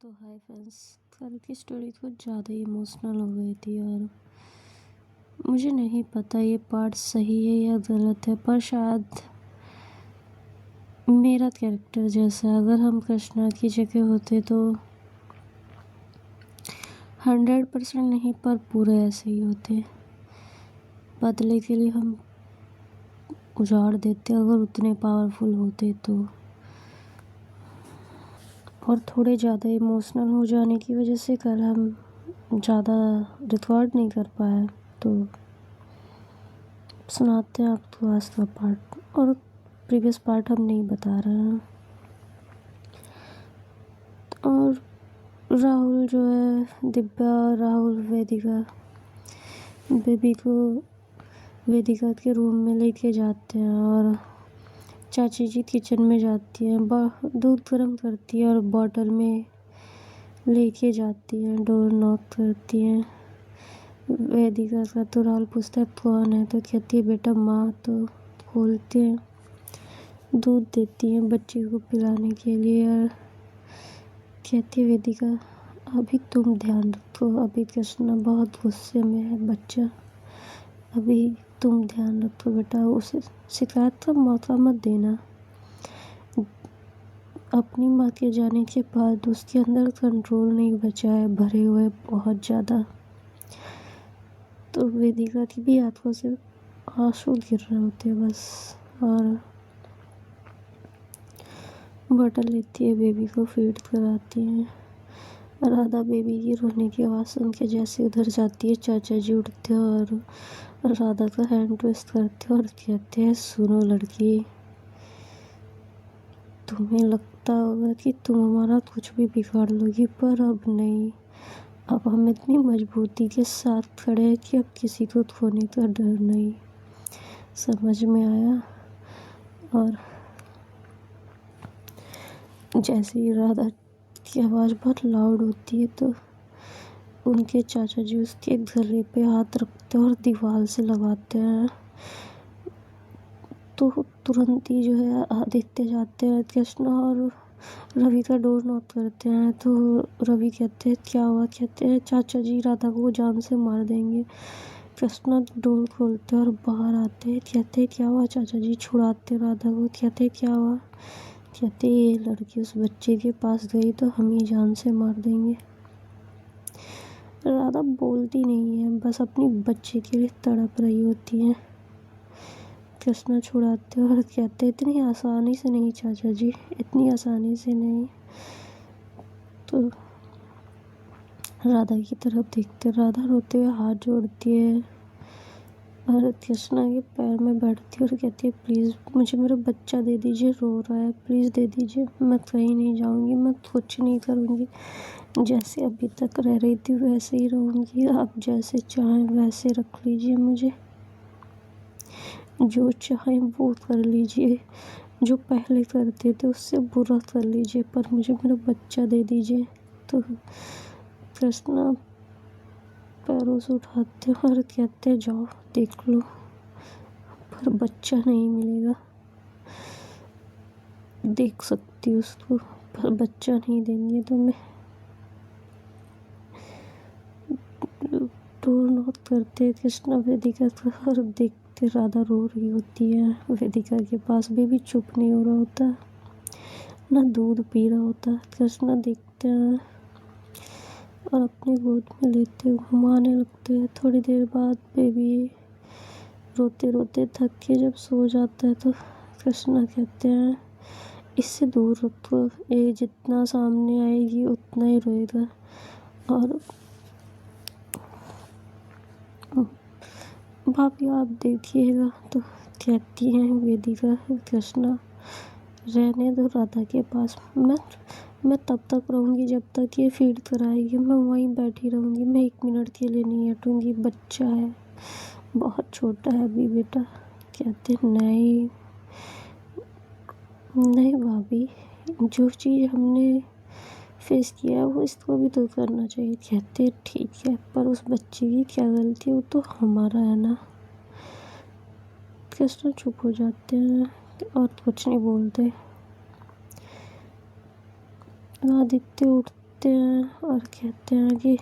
तो hi friends, कल की स्टोरी कुछ ज़्यादा ही इमोशनल हो गई थी और मुझे नहीं पता ये पार्ट सही है या गलत है, पर शायद मेरा कैरेक्टर जैसा अगर हम कृष्णा की जगह होते तो 100% नहीं पर पूरे ऐसे ही होते। बदले के लिए हम उजाड़ देते अगर उतने पावरफुल होते तो। और थोड़े ज़्यादा इमोशनल हो जाने की वजह से कल हम ज़्यादा रिकॉर्ड नहीं कर पाए, तो सुनाते हैं आपको आज का पार्ट। और प्रीवियस पार्ट हम नहीं बता रहे हैं। और राहुल जो है, दिव्या और राहुल वेदिका बेबी को वेदिका के रूम में लेके जाते हैं और चाची जी किचन में जाती हैं, दूध गर्म करती है और बॉटल में लेके जाती हैं। डोर नॉक करती हैं। वेदिका का तो राहुल पूछता है कौन है, तो कहती है बेटा माँ। तो खोलते हैं, दूध देती हैं बच्चे को पिलाने के लिए और कहती है वेदिका अभी तुम ध्यान रखो, अभी कृष्णा बहुत गुस्से में है बच्चा, अभी तुम ध्यान रखो बेटा, उसे शिकायत का मौका मत देना। अपनी माँ के जाने के बाद उसके अंदर कंट्रोल नहीं बचा है, भरे हुए बहुत ज़्यादा। तो वेदिका की भी आंखों से आंसू गिर रहे होते बस। और बॉटल लेती है, बेबी को फीड कराती है। राधा बेबी की रोने की आवाज़ सुन के जैसे उधर जाती है, चाचा जी उठते हैं और राधा का हैंड ट्विस्ट करते हैं और कहते हैं सुनो लड़की, तुम्हें लगता होगा कि तुम हमारा कुछ भी बिगाड़ लोगी, पर अब नहीं। अब हम इतनी मजबूती के साथ खड़े हैं कि अब किसी को खोने का डर नहीं। समझ में आया। और जैसे ही राधा की आवाज़ बहुत लाउड होती है तो उनके चाचा जी उसके गले पे हाथ रखते हैं और दीवार से लगाते हैं। तो तुरंत ही जो है आदित्य जाते हैं, कृष्णा और रवि का डोर नॉक करते हैं। तो रवि कहते हैं क्या हुआ, कहते हैं चाचा जी राधा को जान से मार देंगे। कृष्णा डोर खोलते हैं और बाहर आते हैं, कहते हैं क्या हुआ चाचा जी, छुड़ाते राधा को। कहते हैं क्या हुआ, कहते ये लड़की उस बच्चे के पास गई तो हम ही जान से मार देंगे। राधा बोलती नहीं है, बस अपनी बच्चे के लिए तड़प रही होती है। कृष्णा छुड़ाते और कहते इतनी आसानी से नहीं चाचा जी, इतनी आसानी से नहीं। तो राधा की तरफ देखते राधा रोते हुए हाथ जोड़ती है और कृष्णा के पैर में बैठती है और कहती है प्लीज़ मुझे मेरा बच्चा दे दीजिए, रो रहा है, प्लीज़ दे दीजिए, मैं कहीं नहीं जाऊंगी, मैं कुछ नहीं करूंगी, जैसे अभी तक रह रही थी वैसे ही रहूंगी, आप जैसे चाहें वैसे रख लीजिए मुझे, जो चाहें वो कर लीजिए, जो पहले करते थे उससे बुरा कर लीजिए, पर मुझे मेरा बच्चा दे दीजिए। तो कृष्णा पैरों से उठाते और कहते जाओ देख लो, पर बच्चा नहीं मिलेगा, देख सकती हूँ उसको पर बच्चा नहीं देंगे तुम्हें। डोर नॉक करते कृष्णा वेदिका का और देखते राधा रो रही होती है। वेदिका के पास भी चुप नहीं हो रहा होता, ना दूध पी रहा होता। कृष्णा देखते हैं और अपनी गोद में लेते घुमाने लगते हैं। थोड़ी देर बाद बेबी रोते रोते थक के जब सो जाता है तो कृष्णा कहते हैं इससे दूर रखो, ये जितना सामने आएगी उतना ही रोएगा। और भाभी आप देखिएगा। तो कहती हैं वेदिका कृष्णा रहने दो राधा के पास, मैं तब तक रहूँगी जब तक ये फीड कराएगी, मैं वहीं बैठी रहूँगी, मैं 1 मिनट के लिए नहीं हटूँगी, बच्चा है बहुत छोटा है अभी बेटा। कहते नहीं नहीं भाभी, जो चीज़ हमने फेस किया है वो इसको भी तो करना चाहिए। कहते ठीक है, पर उस बच्चे की क्या गलती, वो तो हमारा है ना। कृष्णा चुप हो जाते हैं और कुछ नहीं बोलते। आदित्य देखते हैं और कहते हैं कि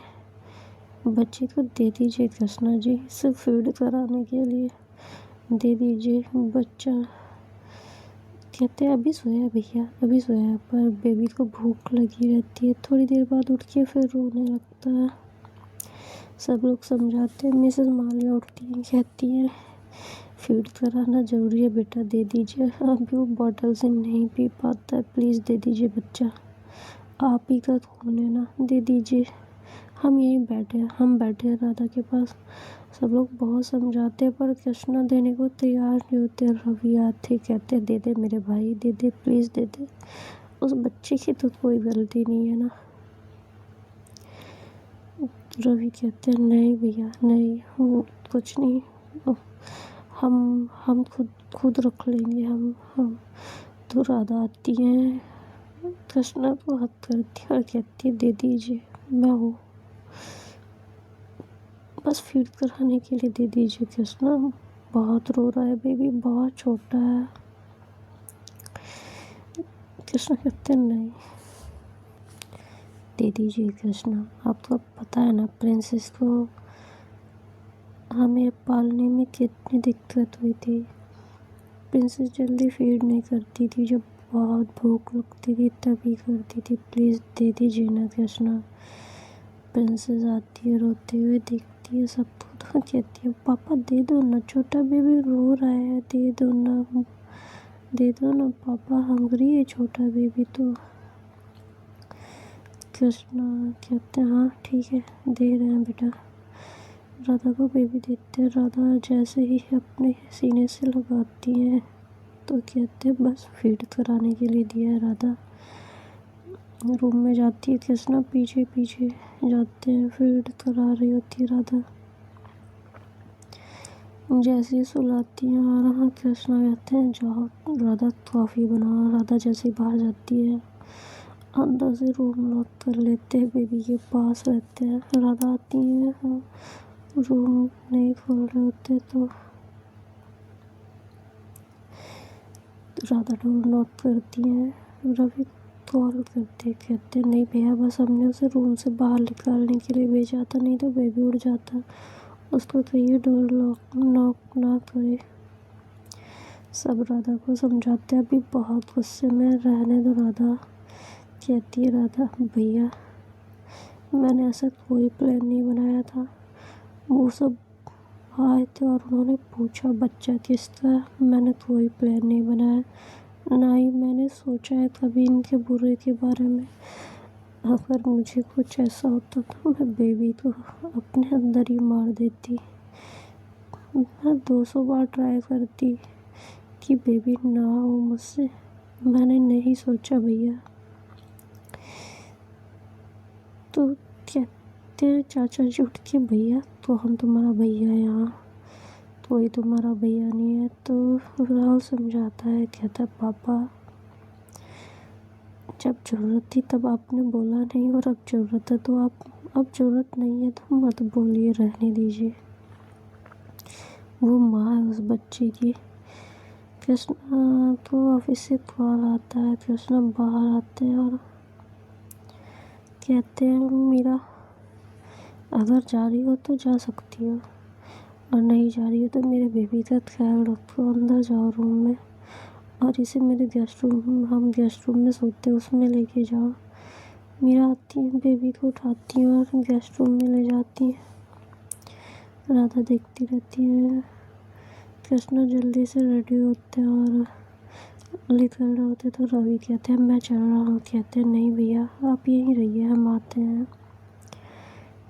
बच्चे को दे दीजिए कृष्णा जी, इसे फीड कराने के लिए दे दीजिए। बच्चा कहते हैं अभी सोया भैया, अभी सोया, पर बेबी को भूख लगी रहती है। थोड़ी देर बाद उठ के फिर रोने लगता है। सब लोग समझाते हैं। मिसेस मालिया उठती हैं, कहती हैं फीड कराना ज़रूरी है बेटा, दे दीजिए। अभी वो बॉटल से नहीं पी पाता है, प्लीज़ दे दीजिए बच्चा, आप ही का खून है ना, दे दीजिए। हम यहीं बैठे हैं, हम बैठे हैं राधा के पास। सब लोग बहुत समझाते हैं पर कृष्णा देने को तैयार नहीं होते। रवि आते, कहते दे दे मेरे भाई, दे दे प्लीज़ दे दे। उस बच्चे की तो कोई गलती नहीं है ना। रवि कहते हैं नहीं भैया नहीं, वो कुछ नहीं, हम खुद रख लेंगे। हम तो राधा आती है, कृष्णा को हाथ करती है और कहती है दे दीजिए, मैं हूँ, बस फीड कराने के लिए दे दीजिए। कृष्णा बहुत रो रहा है, बेबी बहुत छोटा है। कृष्णा कहते हैं नहीं, दे दीजिए कृष्णा। आपको पता है ना प्रिंसेस को हमें पालने में कितनी दिक्कत हुई थी। प्रिंसेस जल्दी फीड नहीं करती थी, जब बहुत भूख लगती थी तभी करती थी। प्लीज़ दे दीजिए ना कृष्णा। प्रिंसेस आती है, रोते हुए देखती है सबको, तो कहती है पापा दे दो ना, छोटा बेबी रो रहा है, दे दो ना, दे दो ना पापा, हंग्री है छोटा बेबी तो। कृष्णा कहते हैं हाँ ठीक है, दे रहे हैं बेटा। राधा को बेबी देते हैं। राधा जैसे ही अपने सीने से लगाती है तो कहते हैं बस फीड कराने के लिए दिया है। राधा रूम में जाती है, कृष्णा पीछे पीछे जाते हैं, फीड करा रही होती है राधा। जैसे ही सुलाती हैं और हाँ कृष्णा कहते हैं जाओ राधा कॉफ़ी बनाओ। राधा जैसे ही बाहर जाती है अंदर से रूम लॉक कर लेते हैं, बेबी के पास रहते हैं। राधा आती है, हाँ रूम नहीं खोल रहे होते तो राधा डोर नॉक करती हैं। रवि कॉल करते, कहते नहीं भैया बस हमने उसे रूम से बाहर निकालने के लिए भेजा था, नहीं तो बेबी उड़ जाता, उसको कहिए डोर नॉक ना करे। सब राधा को समझाते अभी बहुत गुस्से में, रहने दो राधा। कहती है राधा भैया मैंने ऐसा कोई प्लान नहीं बनाया था, वो सब आए थे और उन्होंने पूछा बच्चा किसका, मैंने कोई प्लान नहीं बनाया, ना ही मैंने सोचा है कभी इनके बुरे के बारे में। अगर मुझे कुछ ऐसा होता तो मैं बेबी को अपने अंदर ही मार देती। मैं 200 बार ट्राई करती कि बेबी ना हो मुझसे, मैंने नहीं सोचा भैया। तो कहते हैं चाचा जी उठ के भैया तो हम तुम्हारा भैया है यहाँ, कोई तुम्हारा भैया नहीं है। तो राहुल समझाता है, कहता है पापा जब ज़रूरत थी तब आपने बोला नहीं, और अब ज़रूरत है तो आप, अब ज़रूरत नहीं है तो मत बोलिए, रहने दीजिए। वो माँ है उस बच्चे की। कृष्णा को ऑफिस से कॉल आता है, कृष्णा बाहर आते हैं और कहते हैं मीरा अगर जा रही हो तो जा सकती हो, और नहीं जा रही हो तो मेरे बेबी का ख्याल रखो, अंदर जाओ रूम में और इसे मेरे गेस्ट रूम, हम गेस्ट रूम में सोते हैं उसमें लेके जाओ। मीरा आती है, बेबी को उठाती है और गेस्ट रूम में ले जाती है। राधा देखती रहती है। कृष्णा जल्दी से रेडी होते हैं और निकल रहे होते तो रवि कहते हैं मैं चल रहा हूँ। कहते हैं नहीं भैया आप यहीं रहिए, हम आते हैं।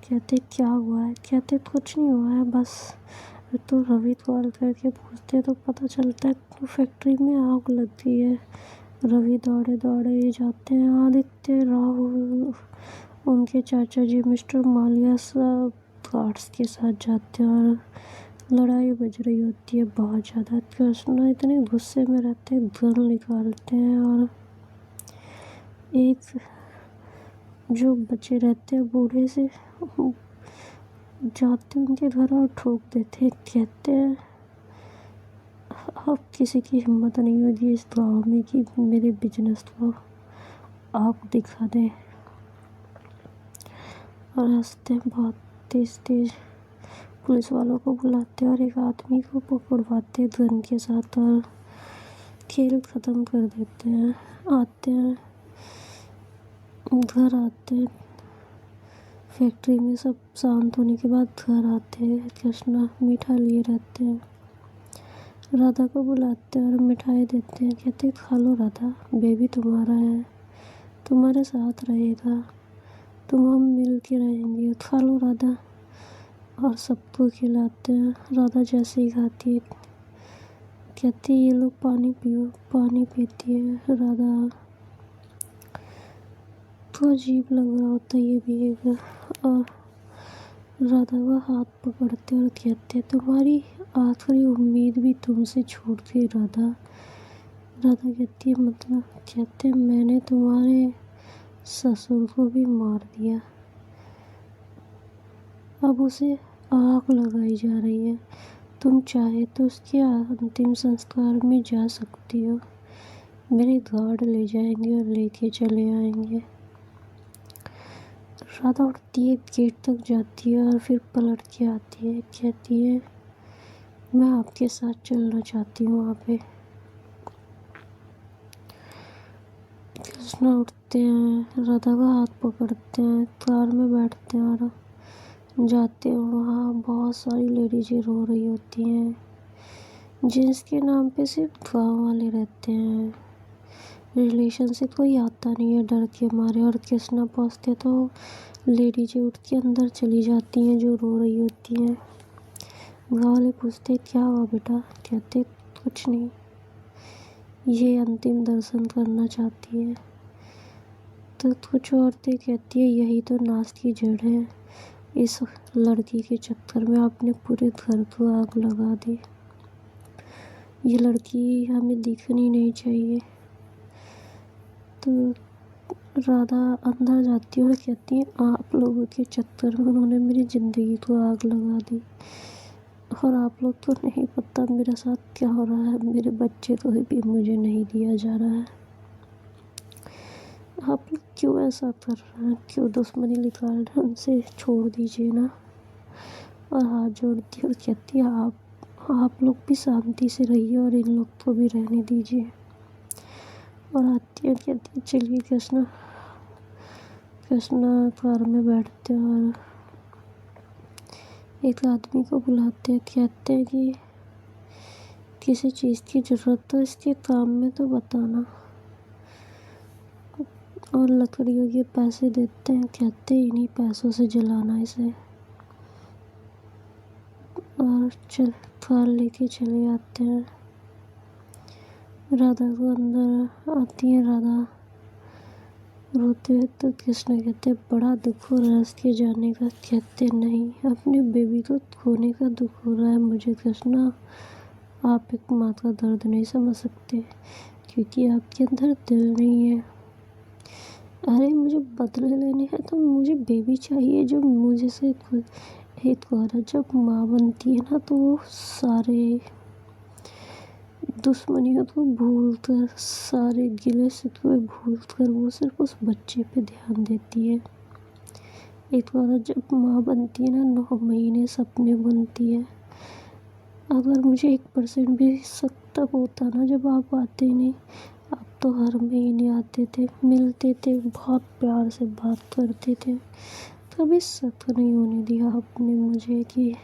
कहते क्या हुआ है, कहते कुछ नहीं हुआ है बस। तो रवि कॉल करके पूछते तो पता चलता है तो फैक्ट्री में आग लग गई है। रवि दौड़े दौड़े जाते हैं। आदित्य, राहुल, उनके चाचा जी मिस्टर मालिया सब गार्ड्स के साथ जाते हैं और लड़ाई बज रही होती है बहुत ज़्यादा। कृष्णा इतने गुस्से में रहते हैं, गन निकालते हैं और एक जो बच्चे रहते हैं बूढ़े से जाते उनके घर और ठोक देते। कहते हैं अब किसी की हिम्मत नहीं होगी इस गाँव में कि मेरे बिजनेस को आग दिखा दे। और हंसते हैं बहुत तेज तेज। पुलिस वालों को बुलाते हैं और एक आदमी को पकड़वाते हैं गन के साथ और खेल ख़त्म कर देते हैं। आते हैं, घर आते हैं, फैक्ट्री में सब शांत होने के बाद घर आते हैं। कृष्णा मीठा लिए रहते हैं, राधा को बुलाते हैं और मिठाई देते हैं। कहते खा लो राधा, बेबी तुम्हारा है, तुम्हारे साथ रहेगा, तुम हम मिल के रहेंगे, खा लो राधा। और सबको खिलाते हैं। राधा जैसे ही खाती है कहती है ये लोग पानी पियो, पानी पीती है राधा। तो अजीब लग रहा होता है ये बिहेवियर। और राधा का हाथ पकड़ते और कहते तुम्हारी आखिरी उम्मीद भी तुमसे छूट गई राधा। राधा कहती है मतलब? कहते मैंने तुम्हारे ससुर को भी मार दिया, अब उसे आग लगाई जा रही है, तुम चाहे तो उसके अंतिम संस्कार में जा सकती हो, मेरे गार्ड ले जाएंगे और लेके चले आएंगे। राधा उठती है, गेट तक जाती है और फिर पलट के आती है। कहती है मैं आपके साथ चलना चाहती हूँ वहाँ पे। कृष्णा उठते हैं, राधा का हाथ पकड़ते हैं, कार में बैठते हैं और जाते हैं। वहाँ बहुत सारी लेडीजें रो रही होती हैं जिसके नाम पे सिर्फ गाँव वाले रहते हैं, रिलेशन से कोई आता नहीं है डर के मारे। और कृष्णा पहुँचते तो लेडीजें उठ के अंदर चली जाती हैं जो रो रही होती हैं। गाँव वाले पूछते क्या हुआ बेटा? कहते कुछ नहीं, ये अंतिम दर्शन करना चाहती है। तो कुछ औरतें कहती है यही तो नाश की जड़ है, इस लड़की के चक्कर में आपने पूरे घर को आग लगा दी, ये लड़की हमें दिखनी नहीं चाहिए। तो राधा अंदर जाती है और कहती है आप लोगों के चक्कर में उन्होंने मेरी ज़िंदगी को आग लगा दी और आप लोग को नहीं पता मेरे साथ क्या हो रहा है, मेरे बच्चे तो भी मुझे नहीं दिया जा रहा है। आप लोग क्यों ऐसा कर रहे हैं, क्यों दुश्मनी निकाल रहे हैं, उनसे छोड़ दीजिए ना। और हाथ जोड़ती है और कहती है आप लोग भी शांति से रहिए और इन लोग को भी रहने दीजिए। और आती है कहती है चलिए कृष्णा कार में बैठते हैं और एक आदमी को बुलाते हैं। कहते हैं कि किसी चीज़ की ज़रूरत हो इसके काम में तो बताना। और लकड़ियों के पैसे देते हैं। कहते हैं इन्हीं पैसों से जलाना इसे। और कार लेके चले जाते हैं। राधा को अंदर आती है राधा रोते हुए। तो कृष्ण कहते बड़ा दुख हो रहा है इसके जाने का। कहते नहीं, अपनी बेबी को खोने का दुख हो रहा है मुझे कृष्णा। आप एक माँ का दर्द नहीं समझ सकते क्योंकि आपके अंदर दिल नहीं है। अरे मुझे बदले लेने हैं तो मुझे बेबी चाहिए जो मुझे से एक औरत जब माँ बनती है ना तो वो सारे दुश्मनियों को भूल कर, सारे गिले शिकवे भूल कर वो सिर्फ उस बच्चे पे ध्यान देती है। एक औरत जब माँ बनती है ना 9 महीने सपने बुनती है। अगर मुझे 1% भी शक तब होता ना जब आप आते नहीं, आप तो हर महीने आते थे, मिलते थे, बहुत प्यार से बात करते थे, कभी शक नहीं होने दिया आपने मुझे कि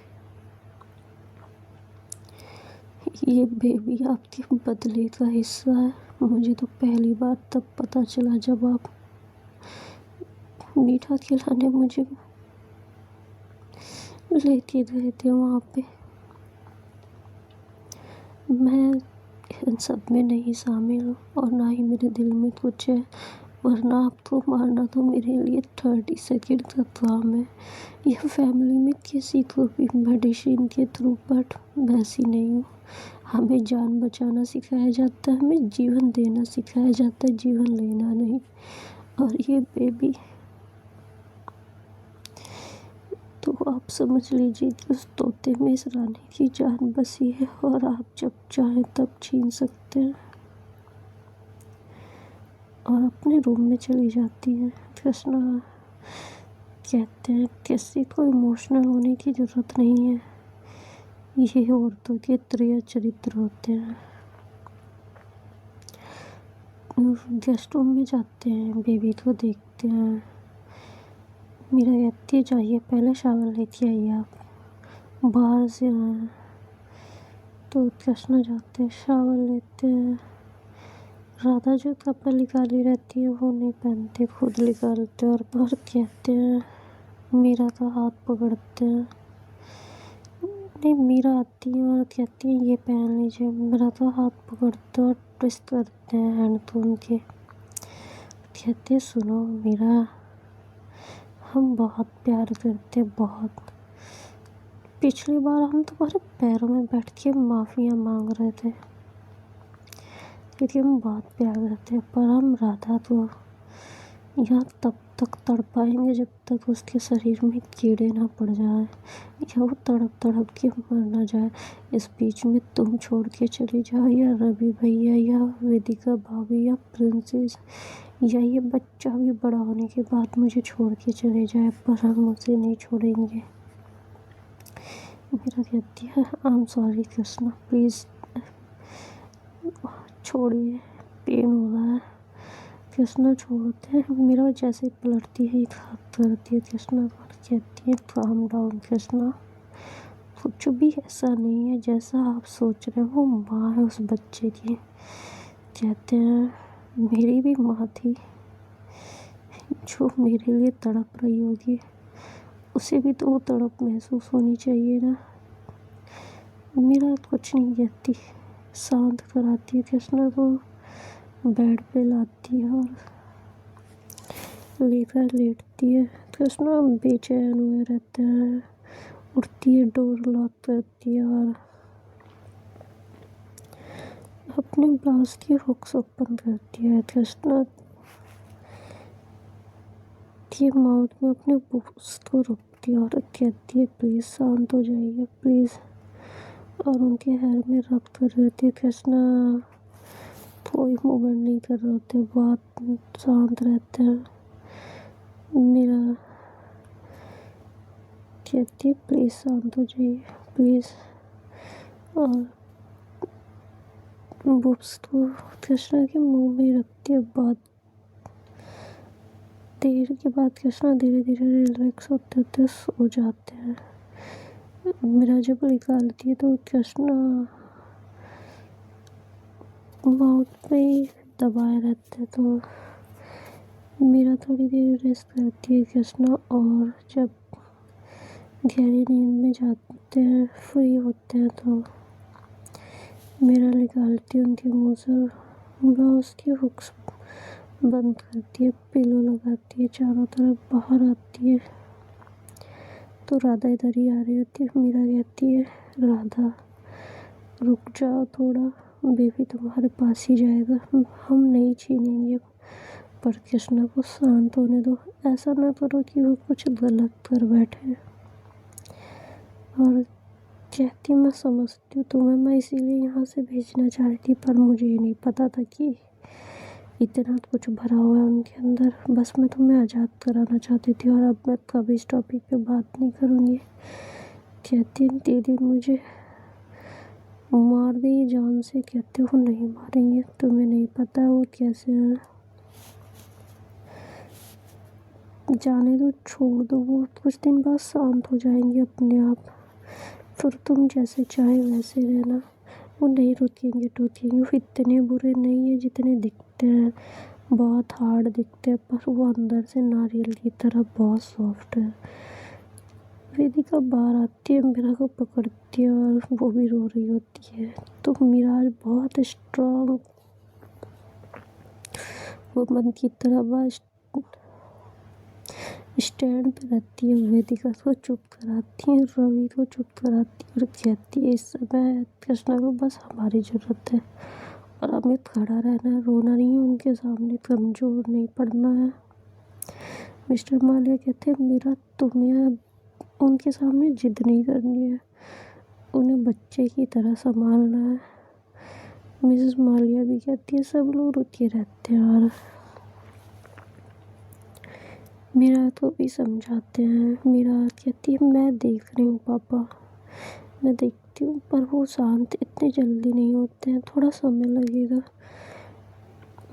ये बेबी आपके बदले का हिस्सा है। मुझे तो पहली बार तब पता चला जब आप मीठा खिलाने मुझे लेके गए थे वहाँ पे। मैं इन सब में नहीं शामिल हूँ और ना ही मेरे दिल में कुछ है, वरना आपको मारना तो मेरे लिए 30 सेकेंड का काम है। यह फैमिली में किसी को भी मेडिसिन के थ्रू, बट वैसी नहीं हूँ। हमें जान बचाना सिखाया जाता है, हमें जीवन देना सिखाया जाता है, जीवन लेना नहीं। और ये बेबी तो आप समझ लीजिए कि उस तोते में इस रानी की जान बसी है और आप जब चाहें तब छीन सकते हैं। और अपने रूम में चली जाती है। कृष्णा कहते हैं किसी को इमोशनल होने की ज़रूरत नहीं है, ये औरतों के त्रय चरित्र होते हैं। गेस्ट रूम में जाते हैं, बेबी को देखते हैं। मीरा कहती है जाइए पहले शावर लेके आइए, आप बाहर से आए। तो कृष्णा जाते हैं, शावर लेते हैं। राधा जो कपड़े निकाली रहती है वो नहीं पहनते, खुद निकालते और बाहर कहते हैं। मीरा का हाथ पकड़ते हैं, नहीं मीरा आती है और कहती है ये पहन लीजिए। मेरा तो हाथ पकड़ते और ट्विस्ट करते हैं हैंड को उनके। कहते सुनो मीरा, हम बहुत प्यार करते, बहुत। पिछली बार हम तुम्हारे पैरों में बैठ के माफिया मांग रहे थे क्योंकि हम बहुत प्यार करते हैं, पर हम राधा तो यहाँ तब तक तड़पाएंगे जब तक उसके शरीर में कीड़े ना पड़ जाए या वो तड़प तड़प के मर ना जाए। इस बीच में तुम छोड़ के चली जाओ या रवि भैया या वेदिका भाभी या प्रिंसेस या ये बच्चा भी बड़ा होने के बाद मुझे छोड़ के चले जाए, पर हम उसे नहीं छोड़ेंगे। मेरा कहती है I am sorry Krishna, please छोड़िए, पेन हो रहा है। कृष्णा छोड़ते हैं, मेरा जैसे पलटती है एक हाथ करती है कृष्णा को, कहती है काम डाउन कृष्णा, कुछ भी ऐसा नहीं है जैसा आप सोच रहे हो। वो माँ है उस बच्चे की। कहते हैं मेरी भी माँ थी जो मेरे लिए तड़प रही होगी, उसे भी तो वो तड़प महसूस होनी चाहिए ना। मेरा कुछ नहीं कहती, शांत कराती है कृष्णा को, बेड पे लाती है और लेकर लेटती है। कृष्णा बेचैन हुए रहते हैं, उठती है, डोर लॉक करती है और अपने ब्लाउज की हुक्स ओपन करती है। कृष्णा के माउथ में अपने बुक्स को रोकती है और कहती है प्लीज़ शांत हो जाइए प्लीज़, और उनके हेयर में रब कर रहती है। कृष्णा कोई मूवमेंट नहीं कर रहे होते, बहुत शांत रहते हैं। मेरा कहती है प्लीज़ शांत हो जाइए प्लीज़, और बुक्स को कृष्णा के मुंह में रखती है। बहुत देर के बाद कृष्णा धीरे धीरे रिलैक्स होते होते सो जाते हैं। मेरा जब निकालती है तो कृष्णा माउथ में ही दबाए रहते हैं, तो मेरा थोड़ी देर रेस्ट करती है कृष्णा, और जब गहरी नींद में जाते हैं, फ्री होते हैं, तो मेरा निकालती है उनके मुंह से ब्लाउज की हुक्स बंद करती है, पिलो लगाती है, चारों तरफ बाहर आती है। तो राधा इधर ही आ रही होती है। मीरा कहती है राधा रुक जाओ थोड़ा, बेबी तुम्हारे पास ही जाएगा, हम नहीं छीनेंगे, पर कृष्णा को शांत होने दो, ऐसा ना करो कि वो कुछ गलत कर बैठे। और कहती मैं समझती हूँ तुम्हें, मैं इसीलिए यहाँ से भेजना चाह रही थी, पर मुझे ये नहीं पता था कि इतना कुछ भरा हुआ है उनके अंदर। बस मैं तुम्हें आज़ाद कराना चाहती थी और अब मैं कभी इस टॉपिक पे बात नहीं करूँगी। कहती दीदी मुझे मार दी जान से, कहते हो नहीं मारेंगे, तुम्हें नहीं पता वो कैसे हैं, जाने दो, छोड़ दो, वो कुछ दिन बाद शांत हो जाएंगे अपने आप, फिर तुम जैसे चाहे वैसे रहना। वो नहीं रुकेंगे टोकेंगे, वो इतने बुरे नहीं है जितने दिखते हैं, बहुत हार्ड दिखते हैं, पर वो अंदर से नारियल की तरह बहुत सॉफ्ट है। वेदिका बाहर आती है, मीरा को पकड़ती है और वो भी रो रही होती है। तो मीरा आज बहुत स्ट्रॉन्ग वुमन की तरह बस स्टैंड पे रहती है। वेदिका को चुप कराती है, रवि को चुप कराती है और कहती है इस समय कृष्णा को बस हमारी ज़रूरत है और हमें खड़ा रहना है, रोना नहीं है, उनके सामने कमज़ोर नहीं पड़ना है। मिस्टर मालिया कहते हैं मीरा तुम्हें उनके सामने जिद नहीं करनी है, उन्हें बच्चे की तरह संभालना है। मिसेस मालिया भी कहती है, सब लोग रुके रहते हैं और मीरा तो भी समझाते हैं। मीरा कहती है मैं देख रही हूँ पापा, मैं देखती हूँ, पर वो शांत इतने जल्दी नहीं होते हैं, थोड़ा समय लगेगा।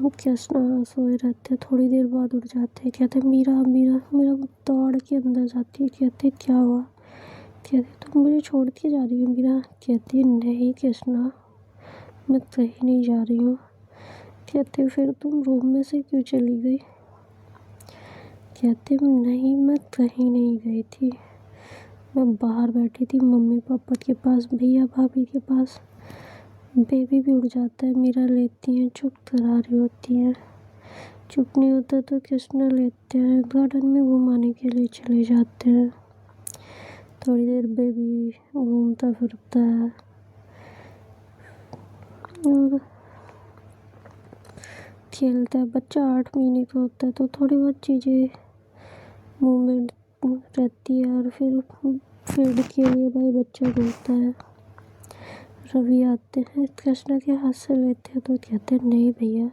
वो कृष्णा सोए रहते हैं, थोड़ी देर बाद उठ जाते हैं। कहते मीरा मीरा मीरा दौड़ के अंदर जाती है। कहते क्या हुआ? कहते तुम मुझे छोड़ के जा रही हो मीरा? कहती नहीं कृष्णा, मैं कहीं नहीं जा रही हूँ। कहते फिर तुम रूम में से क्यों चली गई? कहते नहीं, मैं कहीं नहीं गई थी, मैं बाहर बैठी थी मम्मी पापा के पास, भैया भाभी के पास। बेबी भी उड़ जाता है, मीरा लेती हैं, चुप करा रही होती हैं। चुप नहीं होता तो कृष्णा लेते हैं, गार्डन में घुमाने के लिए चले जाते हैं। थोड़ी देर बेबी घूमता फिरता है और खेलता है। बच्चा 8 महीने का होता है तो थोड़ी बहुत चीज़ें मूवमेंट रहती है और फिर फीड के लिए भाई बच्चा रोता है। रवि आते हैं, कृष्णा के हाथ से लेते हैं तो कहते हैं नहीं भैया,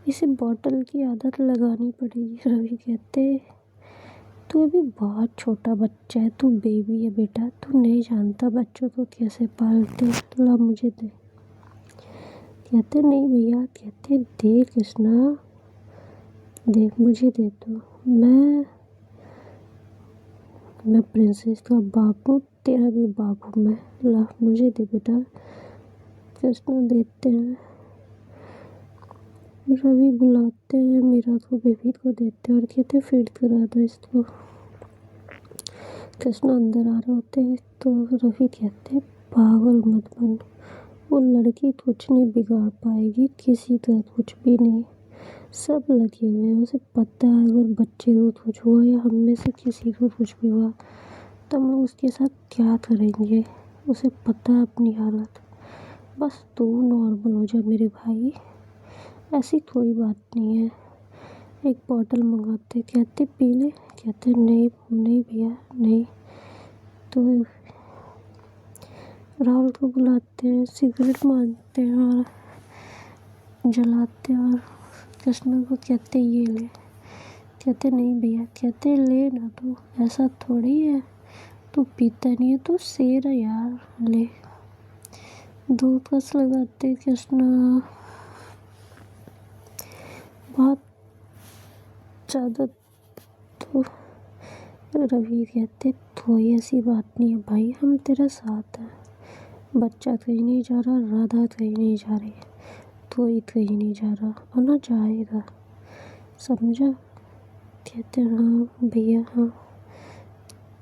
इसे बॉटल की आदत लगानी पड़ेगी। रवि कहते तू अभी बहुत छोटा बच्चा है, तू बेबी है बेटा, तू नहीं जानता बच्चों को कैसे पालते, ला मुझे दे। कहते नहीं भैया। कहते दे कृष्णा, दे मुझे दे दो, मैं प्रिंसेस का बाप हूँ, तेरा भी बाप हूँ मैं, ला मुझे दे बेटा। कृष्णा देते हैं। रवि बुलाते हैं मीरा को, बेबी को देते हैं और कहते फीड करा दो इसको। कृष्णा अंदर आ रहे होते हैं तो रवि कहते पागल मत बन, वो लड़की कुछ नहीं बिगाड़ पाएगी किसी का, कुछ भी नहीं, सब लगे हुए हैं, उसे पता है अगर बच्चे को कुछ हुआ या हम में से किसी को कुछ भी हुआ तो हम लोग उसके साथ क्या करेंगे, उसे पता है अपनी हालत। बस तू नॉर्मल हो जा मेरे भाई, ऐसी कोई बात नहीं है। एक बॉटल मंगाते, कहते पी ले। कहते नहीं नहीं भैया नहीं। तो राहुल को बुलाते हैं, सिगरेट मांगते हैं और जलाते हैं और कृष्णा को कहते ये ले। कहते नहीं भैया। कहते ले ना, तो ऐसा थोड़ी है, तू पीता नहीं है, तू शेर है यार, ले। दो कस लगाते कृष्णा बहुत ज़्यादा। तो रवि कहते कोई ऐसी बात नहीं है भाई, हम तेरे साथ हैं, बच्चा कहीं नहीं जा रहा, राधा कहीं नहीं जा रही, कोई कहीं नहीं जा रहा और ना जाएगा, समझा? कहते हाँ भैया हाँ।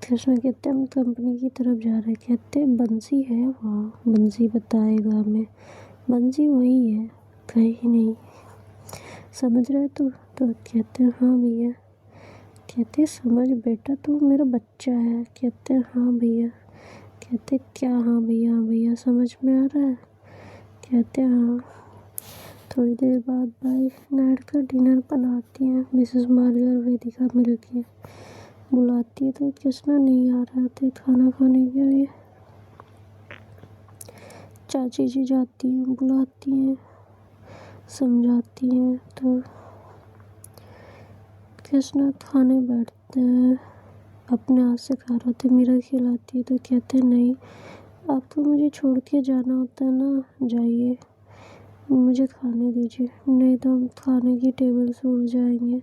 कृष्णा कहते हम कंपनी की तरफ जा रहे हैं। कहते बंसी है वहाँ, बंसी बताएगा हमें, बंसी वही है कहीं नहीं, समझ रहे तो कहते हाँ भैया। कहते समझ बेटा, तू मेरा बच्चा है। कहते हाँ भैया। कहते क्या हाँ भैया? हाँ भैया समझ में आ रहा है? कहते हाँ। थोड़ी देर बाद भाई नाइट का डिनर बनाती हैं मिसेस मालिया और वेदिका मिलके, बुलाती है तो कृष्णा नहीं आ रहे थे खाना खाने के लिए। चाची जी जाती हैं, बुलाती हैं, समझाती हैं तो कृष्णा खाने बैठते हैं, अपने हाथ से खा रहे थे। मीरा खिलाती है तो कहते नहीं, आपको मुझे छोड़ के जाना होता है ना, जाइए, मुझे खाने दीजिए, नहीं तो हम खाने की टेबल से उड़ जाएंगे।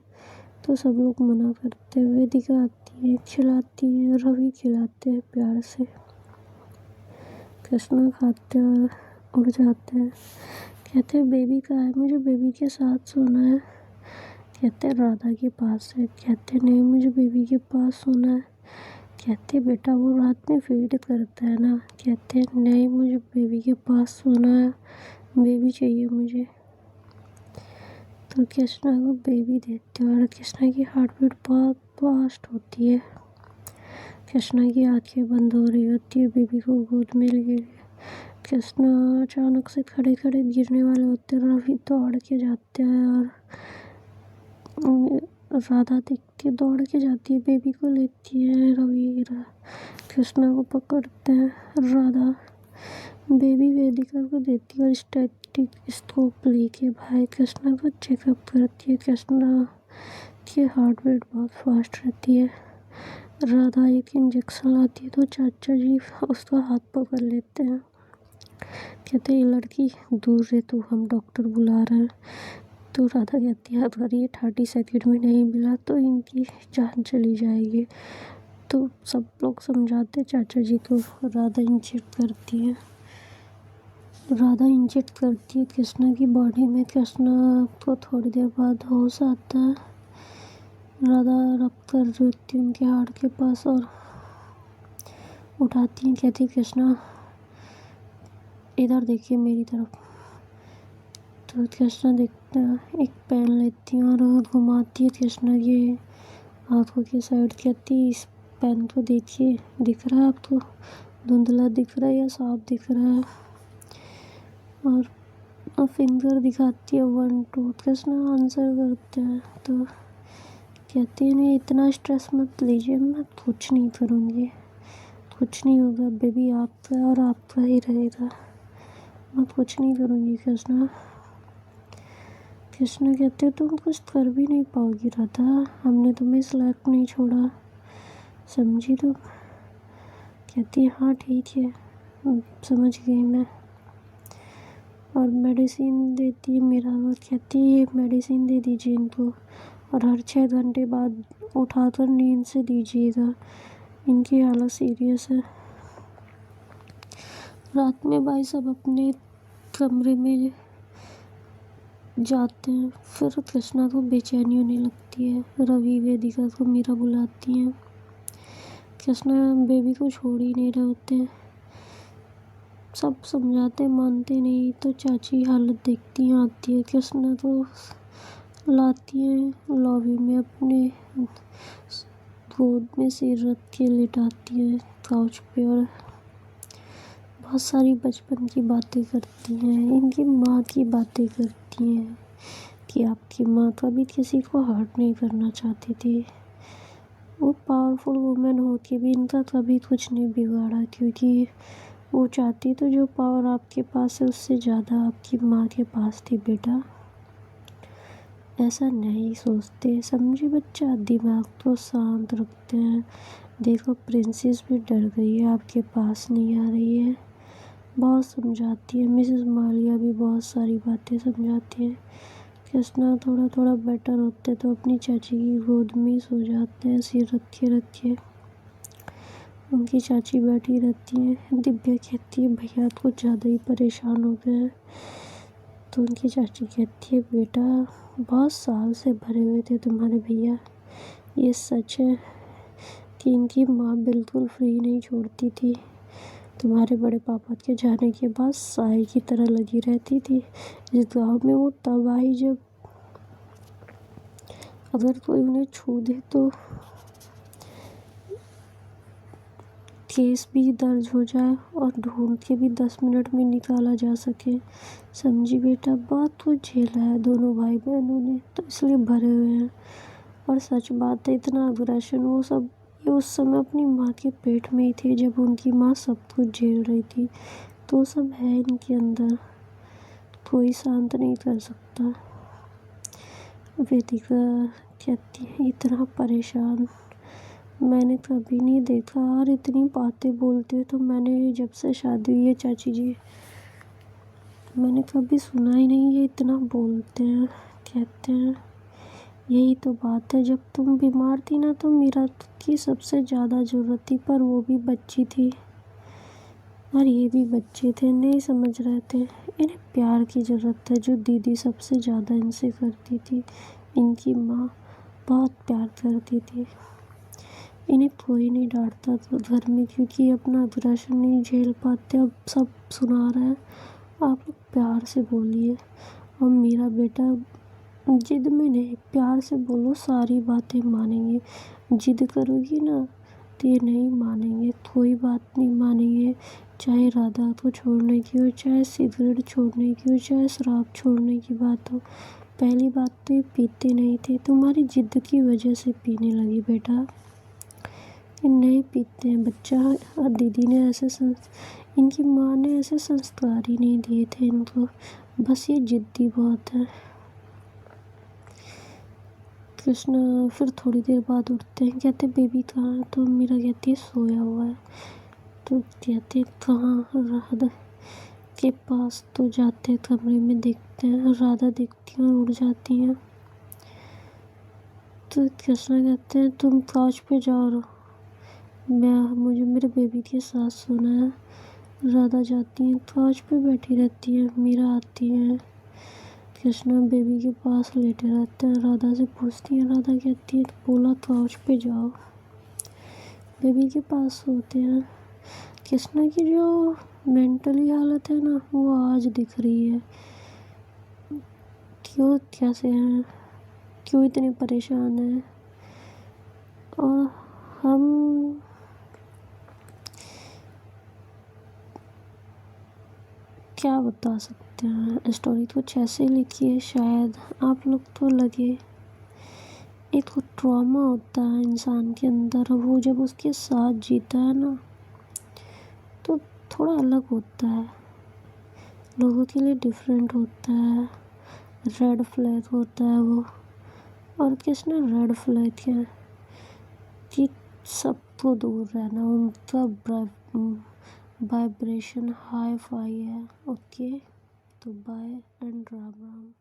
तो सब लोग मना करते हैं। वेदिका आती है, खिलाती है, रवि खिलाते हैं प्यार से। कृष्णा खाते हैं और उड़ जाते हैं। कहते हैं बेबी कहाँ है? मुझे बेबी के साथ सोना है। कहते हैं राधा के पास है। कहते नहीं, मुझे बेबी के पास सोना है। कहते बेटा वो रात में फीड करता है ना। कहते नहीं, मुझे बेबी के पास सोना है, बेबी चाहिए मुझे। तो कृष्णा को बेबी देते हैं और कृष्णा की हार्ट बीट बहुत फास्ट होती है। कृष्णा की आंखें बंद हो रही होती है बेबी को गोद में लिए। कृष्णा अचानक से खड़े खड़े गिरने वाले होते हैं। रवि दौड़ के जाते हैं और राधा दिखती है, दौड़ के जाती है, बेबी को लेती है। रवि कृष्णा को पकड़ते हैं। राधा बेबी वेदिका को देती है और स्टेटिस्कोप लेके भाई कृष्णा को चेकअप करती है। कृष्णा की हार्ट बीट बहुत फास्ट रहती है। राधा एक इंजेक्शन लाती है तो चाचा जी उसका हाथ पकड़ लेते हैं, कहते ये लड़की दूर रहे तो हम डॉक्टर बुला रहे हैं। तो राधा कहती है अगर ये 30 सेकंड में नहीं मिला तो इनकी जान चली जाएगी। तो सब लोग समझाते चाचा जी को। राधा इंजेक्ट करती है कृष्णा की बॉडी में। कृष्णा को थोड़ी देर बाद होश आता है। राधा रक्त कर रही होती है उनके हार्ट के पास और उठाती है, कहती कृष्णा इधर देखिए मेरी तरफ। तो कृष्णा देखता है, एक पेन लेती है और घुमाती है कृष्णा के आंखों की साइड, कहती इस पेन को देखिए, दिख रहा है आपको, धुंधला दिख रहा है या साफ दिख रहा है। और फिंगर दिखाती है 1 2। कृष्णा आंसर करते हैं तो कहती है नहीं इतना स्ट्रेस मत लीजिए, मैं कुछ नहीं करूँगी, कुछ नहीं होगा, बेबी आपका और आपका ही रहेगा, मैं कुछ नहीं करूँगी कृष्णा। कृष्णा कहते तुम कुछ कर भी नहीं पाओगी राधा, हमने तुम्हें स्लैक नहीं छोड़ा, समझी तुम। कहती है हाँ ठीक है समझ गई मैं। और मेडिसिन देती है मेरा और कहती है ये मेडिसिन दे दीजिए इनको और हर 6 घंटे बाद उठाकर नींद से दीजिएगा, इनकी हालत सीरियस है। रात में भाई सब अपने कमरे में जाते हैं। फिर कृष्णा को बेचैनी होने लगती है। रवि वेदिका को मीरा बुलाती है। कृष्णा बेबी को छोड़ ही नहीं रहे होते। सब समझाते मानते नहीं तो चाची हालत देखती हैं, आती है। कृष्णा को लाती है लॉबी में, अपने गोद में सिर रख के लिटाती है काउच पे और बहुत सारी बचपन की बातें करती हैं। इनकी माँ की बातें करती हैं कि आपकी माँ कभी किसी को हर्ट नहीं करना चाहती थी, वो पावरफुल वुमेन होके भी इनका कभी कुछ नहीं बिगाड़ा, क्योंकि वो चाहती तो जो पावर आपके पास है उससे ज़्यादा आपकी माँ के पास थी बेटा। ऐसा नहीं सोचते, समझे बच्चा, दिमाग तो शांत रखते हैं। देखो प्रिंसेस भी डर गई है, आपके पास नहीं आ रही है, बहुत समझाती है। मिसेस मालिया भी बहुत सारी बातें समझाती है। कृष्णा थोड़ा थोड़ा बेटर होते तो अपनी चाची की गोद में ही सो जाते हैं सिर रखे रखे। उनकी चाची बैठी रहती है। दिव्या कहती है भैया कुछ ज़्यादा ही परेशान हो गए हैं। तो उनकी चाची कहती है बेटा बहुत साल से भरे हुए थे तुम्हारे भैया, ये सच है कि इनकी माँ बिल्कुल फ्री नहीं छोड़ती थी, तुम्हारे बड़े पापा के जाने के बाद साए की तरह लगी रहती थी इस गाँव में। वो तब आई जब अगर कोई उन्हें छू दे तो केस भी दर्ज हो जाए और ढूंढ के भी 10 मिनट में निकाला जा सके, समझी बेटा। बहुत कुछ झेला है दोनों भाई बहनों ने, तो इसलिए भरे हुए हैं। और सच बात है इतना अग्रेशन वो सब ये उस समय अपनी माँ के पेट में ही थे जब उनकी माँ सब कुछ झेल रही थी, तो सब है इनके अंदर, कोई शांत नहीं कर सकता। वेदिका कहती है इतना परेशान मैंने कभी नहीं देखा और इतनी बातें बोलते हो तो मैंने जब से शादी हुई है चाची जी मैंने कभी सुना ही नहीं ये इतना बोलते हैं। कहते हैं यही तो बात है, जब तुम बीमार थी ना तो मीरा की सबसे ज़्यादा ज़रूरत थी, पर वो भी बच्ची थी और ये भी बच्चे थे, नहीं समझ रहे थे। इन्हें प्यार की ज़रूरत है जो दीदी सबसे ज़्यादा इनसे करती थी। इनकी माँ बहुत प्यार करती थी, इन्हें कोई नहीं डांटता तो घर में, क्योंकि अपना अग्रेशन नहीं झेल पाते। अब सब सुना रहे हैं, आप लोग प्यार से बोलिए। और मेरा बेटा जिद में नहीं, प्यार से बोलो, सारी बातें मानेंगे। जिद करोगी ना तो ये नहीं मानेंगे, कोई बात नहीं मानेंगे, चाहे राधा को छोड़ने की हो, चाहे सिगरेट छोड़ने की हो, चाहे शराब छोड़ने की बात हो। पहली बात तो ये पीते नहीं थे, तुम्हारी जिद की वजह से पीने लगी बेटा। ये नहीं पीते हैं बच्चा, और दीदी ने इनकी माँ ने ऐसे संस्कार ही नहीं दिए थे इनको, बस ये जिद्दी बहुत है। कृष्णा फिर थोड़ी देर बाद उठते हैं, कहते बेबी कहाँ है, तो मीरा कहती है सोया हुआ है। तो कहते कहाँ, राधा के पास। तो जाते कमरे में, देखते हैं राधा दिखती है और उड़ जाती हैं। तो कृष्णा कहते हैं तुम काउच पे जाओ, मुझे मेरे बेबी के साथ सोना है। राधा जाती है, काउच पे बैठी रहती है। मीरा आती है, कृष्णा बेबी के पास लेटे रहते हैं। राधा से पूछती है, राधा कहती है बोला काउच पे जाओ। बेबी के पास सोते हैं। कृष्णा की जो मेंटली हालत है ना, वो आज दिख रही है। क्यों, कैसे हैं, क्यों इतने परेशान हैं। और हम क्या बता सकते हैं, स्टोरी तो कुछ ऐसे लिखी है, शायद आप लोग तो लगे। एक तो ट्रॉमा होता है इंसान के अंदर, वो जब उसके साथ जीता है ना, तो थोड़ा अलग होता है, लोगों के लिए डिफरेंट होता है। रेड फ्लैग होता है वो। और किसने रेड फ्लैग है कि सबको दूर रहना, उनका वाइब्रेशन हाई फाई है। ओके, तो बाय एंड राम राम।